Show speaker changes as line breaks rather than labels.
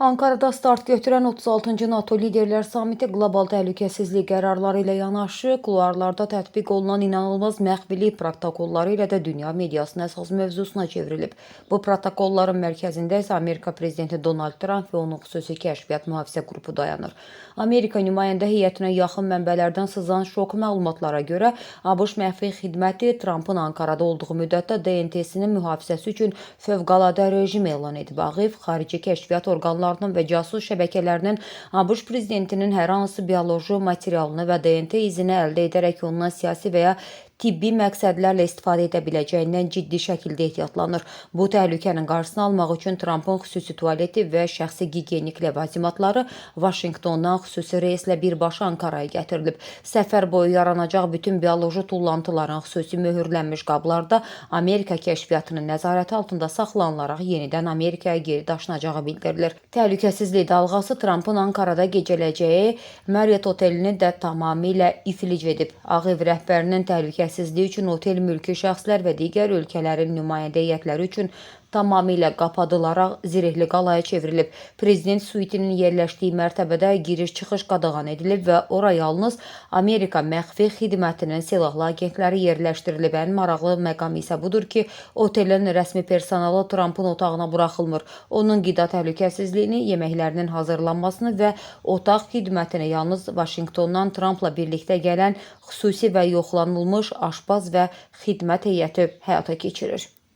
Ankarada start götürən 36-cı NATO Liderlər Samiti qlobal təhlükəsizlik qərarları ilə yanaşı, kuloarlarda tətbiq olunan inanılmaz məxfilik protokolları ilə də dünya mediasının əsas mövzusuna çevrilib. Bu protokolların mərkəzində isə Amerika Prezidenti Donald Trump və onun xüsusi kəşfiyyat mühafizə qrupu dayanır. Amerika nümayəndə heyətinə yaxın mənbələrdən sızan şok məlumatlara görə, ABŞ məxfi xidməti Trumpın Ankarada olduğu müddətdə DNT-sinin mühafizəsi üçün fövqəladə rejim elan edib. Ağ xarici kəşfiyyat orqanlarının və casus şəbəkələrinin ABŞ prezidentinin hər hansı bioloji materialını və DNT izini əldə edərək ondan siyasi və ya tibbi məqsədlərlə istifadə edə biləcəyindən ciddi şəkildə ehtiyatlanır. Bu təhlükənin qarşısını almaq üçün Trumpın xüsusi tualeti və şəxsi gigiyenik ləvazimatları Vaşinqtondan xüsusi reyslə birbaşa Ankaraya gətirilib. Səfər boyu yaranacaq bütün bioloji tullantıların xüsusi möhürlənmiş qablarda Amerika kəşfiyyatının nəzarəti altında saxlanılaraq yenidən Amerikaya geri daşınacağı bildirilir. Təhlükəsizlik dalğası Trumpın Ankarada gecələyəcəyi Marriott otelini də tamamilə iflic edib. Ağ Ev rəhbərinin təhlükəsizliyi üçün otel mülki şəxslər və digər ölkələrin nümayəndə heyətləri üçün tamamilə qapadılaraq zirehli qalaya çevrilib. Prezident suitinin yerləşdiyi mərtəbədə giriş-çıxış qadağan edilib və ora yalnız Amerika məxfi xidmətinin silahlı agentləri yerləşdirilib. Ən maraqlı məqam isə budur ki, otelin rəsmi personalı Trumpın otağına buraxılmır. Onun qida təhlükəsizliyini, yeməklərinin hazırlanmasını və otaq xidmətini yalnız Vaşinqtondan Trumpla birlikdə gələn xüsusi və yoxlanılmış aşpaz və xidmət heyəti həyata keçirir.